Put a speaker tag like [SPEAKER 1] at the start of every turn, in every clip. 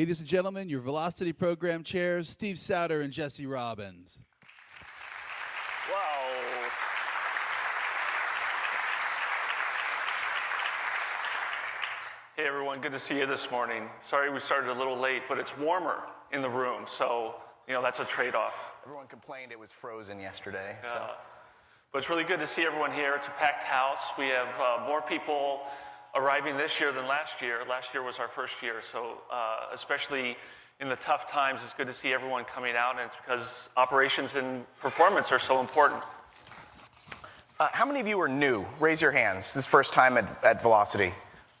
[SPEAKER 1] Ladies and gentlemen, your Velocity Program chairs, Steve Souders and Jesse Robbins.
[SPEAKER 2] Wow. Hey everyone, good to see you this morning. Sorry we started a little late, but it's warmer in the room, so that's a trade-off.
[SPEAKER 3] Everyone complained it was frozen yesterday.
[SPEAKER 2] Yeah.
[SPEAKER 3] So.
[SPEAKER 2] But it's really good to see everyone here. It's a packed house. We have more people arriving this year than last year. Last year was our first year, so especially in the tough times, it's good to see everyone coming out, and it's because operations and performance are so important.
[SPEAKER 3] How many of you are new? Raise your hands. This is first time at Velocity.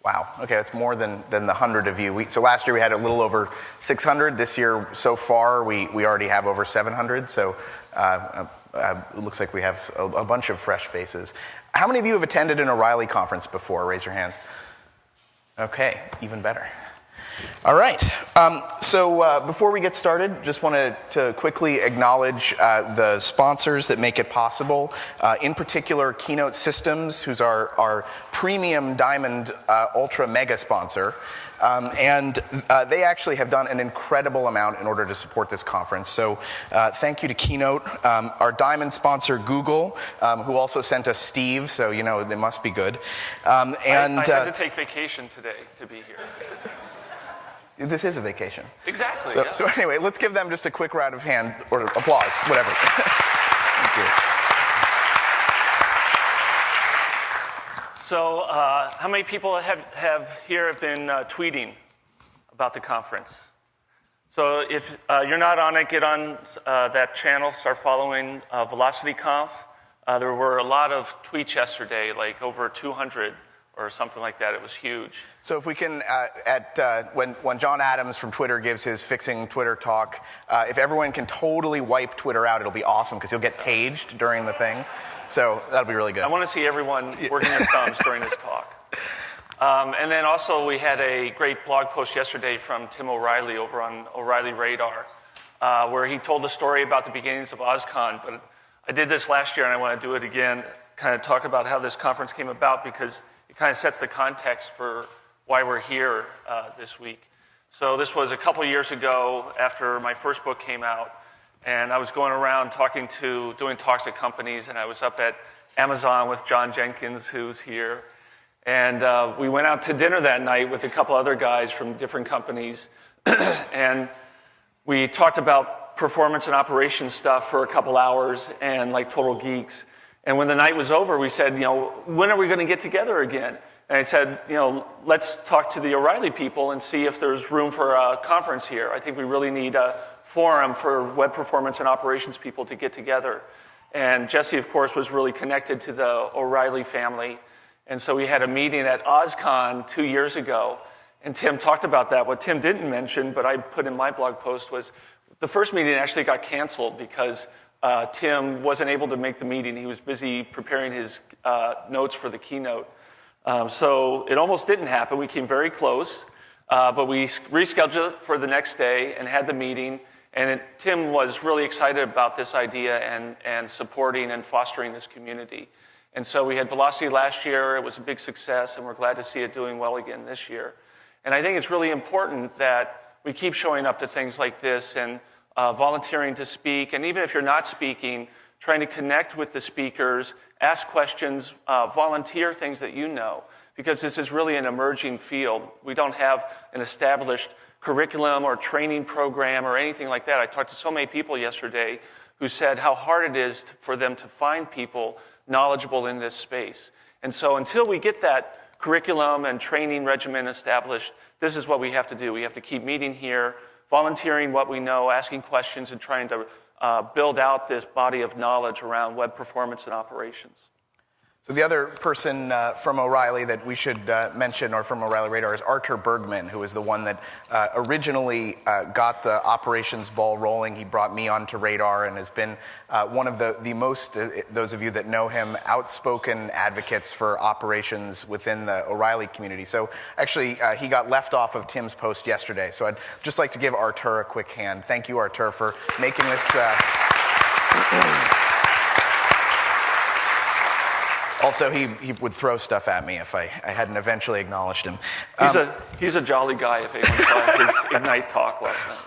[SPEAKER 3] Wow. Okay, that's more than the 100 of you. So last year we had a little over 600. This year, so far, we already have over 700. So it looks like we have a bunch of fresh faces. How many of you have attended an O'Reilly conference before? Raise your hands. Okay, even better. All right. So before we get started, just wanted to quickly acknowledge the sponsors that make it possible. In particular, Keynote Systems, who's our premium Diamond Ultra Mega sponsor. And they actually have done an incredible amount in order to support this conference. So thank you to Keynote. Our Diamond sponsor, Google, who also sent us Steve, so they must be good.
[SPEAKER 2] I had to take vacation today to be here.
[SPEAKER 3] This is a vacation.
[SPEAKER 2] Exactly.
[SPEAKER 3] So anyway, let's give them just a quick round of hand or applause, whatever. Thank you.
[SPEAKER 2] So how many people have been tweeting about the conference? So if you're not on it, get on that channel, start following VelocityConf. There were a lot of tweets yesterday, like over 200 or something like that. It was huge.
[SPEAKER 3] So if we can, when John Adams from Twitter gives his Fixing Twitter talk, if everyone can totally wipe Twitter out, it'll be awesome because you'll get paged during the thing. So that'll be really good.
[SPEAKER 2] I want to see everyone working their thumbs during this talk. And then also we had a great blog post yesterday from Tim O'Reilly over on O'Reilly Radar, where he told the story about the beginnings of OSCON. But I did this last year and I want to do it again, kind of talk about how this conference came about because it kind of sets the context for why we're here this week. So this was a couple years ago after my first book came out, and I was going around doing talks at companies, and I was up at Amazon with John Jenkins, who's here. And we went out to dinner that night with a couple other guys from different companies, and we talked about performance and operations stuff for a couple hours and like total geeks. And when the night was over, we said, when are we going to get together again? And I said, let's talk to the O'Reilly people and see if there's room for a conference here. I think we really need a forum for web performance and operations people to get together. And Jesse, of course, was really connected to the O'Reilly family. And so we had a meeting at OSCON 2 years ago. And Tim talked about that. What Tim didn't mention, but I put in my blog post, was the first meeting actually got canceled because Tim wasn't able to make the meeting. He was busy preparing his notes for the keynote. So it almost didn't happen. We came very close, but we rescheduled it for the next day and had the meeting. And Tim was really excited about this idea and supporting and fostering this community. And so we had Velocity last year. It was a big success, and we're glad to see it doing well again this year. And I think it's really important that we keep showing up to things like this and volunteering to speak, and even if you're not speaking, trying to connect with the speakers, ask questions, volunteer things that you know, because this is really an emerging field. We don't have an established curriculum or training program or anything like that. I talked to so many people yesterday who said how hard it is for them to find people knowledgeable in this space. And so until we get that curriculum and training regimen established, this is what we have to do. We have to keep meeting here, volunteering what we know, asking questions, and trying to build out this body of knowledge around web performance and operations.
[SPEAKER 3] So the other person from O'Reilly that we should mention, or from O'Reilly Radar, is Artur Bergman, who is the one that originally got the operations ball rolling. He brought me onto Radar and has been one of the most, those of you that know him, outspoken advocates for operations within the O'Reilly community. So actually, he got left off of Tim's post yesterday. So I'd just like to give Artur a quick hand. Thank you, Artur, for making this... Also, he would throw stuff at me if I hadn't eventually acknowledged him.
[SPEAKER 2] He's a jolly guy, if anyone saw his Ignite talk last night.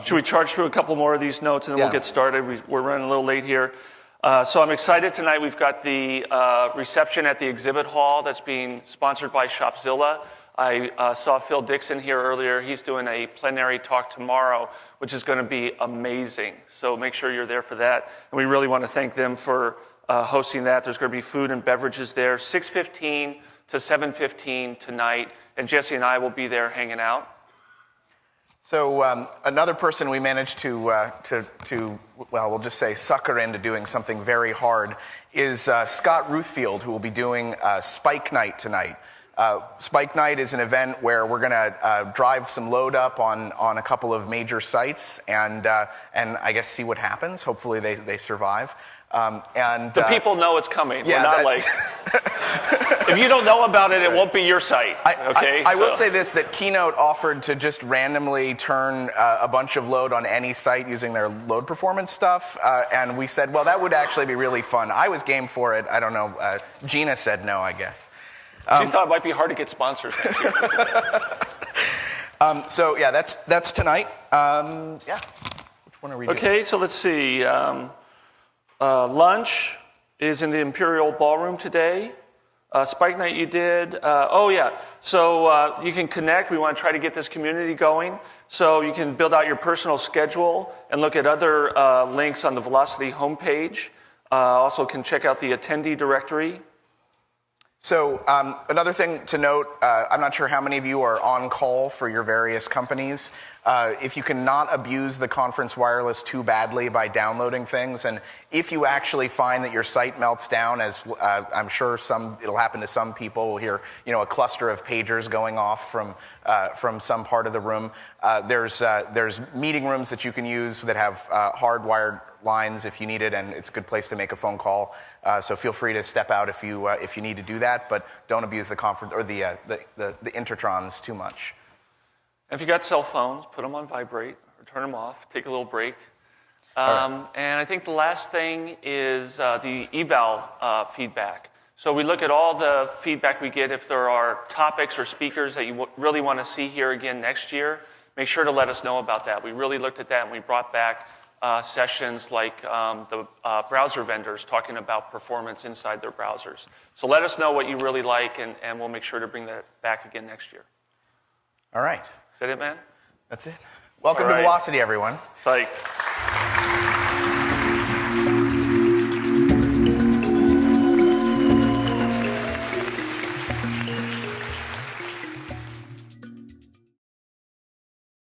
[SPEAKER 2] Should we charge through a couple more of these notes and then we'll get started? We're running a little late here. So I'm excited tonight. We've got the reception at the exhibit hall that's being sponsored by Shopzilla. I saw Phil Dixon here earlier. He's doing a plenary talk tomorrow, which is going to be amazing. So make sure you're there for that. And we really want to thank them for hosting that. There's going to be food and beverages there, 6:15 to 7:15 tonight. And Jesse and I will be there hanging out.
[SPEAKER 3] So another person we managed to we'll just say sucker into doing something very hard is Scott Ruthfield, who will be doing Spike Night tonight. Spike Night is an event where we're going to drive some load up on a couple of major sites and I guess see what happens. Hopefully they survive. The people
[SPEAKER 2] know it's coming.
[SPEAKER 3] Yeah,
[SPEAKER 2] we're not like... If you don't know about it, it won't be your site.
[SPEAKER 3] I will say this, that Keynote offered to just randomly turn a bunch of load on any site using their load performance stuff. And we said, well, that would actually be really fun. I was game for it. I don't know. Gina said no, I guess.
[SPEAKER 2] She thought it might be hard to get sponsors next year.
[SPEAKER 3] That's tonight. Which one are we doing?
[SPEAKER 2] Okay, so let's see. Lunch is in the Imperial Ballroom today. Spike Night you did. So you can connect. We want to try to get this community going. So you can build out your personal schedule and look at other links on the Velocity homepage. Also can check out the attendee directory.
[SPEAKER 3] So another thing to note, I'm not sure how many of you are on call for your various companies. If you cannot abuse the conference wireless too badly by downloading things, and if you actually find that your site melts down, as I'm sure it'll happen to some people, we'll hear a cluster of pagers going off from some part of the room. There's meeting rooms that you can use that have hardwired lines if you need it, and it's a good place to make a phone call. So feel free to step out if you need to do that, but don't abuse the conference or the Intertrons too much.
[SPEAKER 2] If you got cell phones, put them on vibrate or turn them off. Take a little break. And I think the last thing is the eval feedback. So we look at all the feedback we get. If there are topics or speakers that you really want to see here again next year, make sure to let us know about that. We really looked at that and we brought back sessions like the browser vendors talking about performance inside their browsers. So let us know what you really like, and we'll make sure to bring that back again next year.
[SPEAKER 3] All right.
[SPEAKER 2] Is that it, man?
[SPEAKER 3] That's it. Welcome to Velocity, everyone.
[SPEAKER 2] Psyched.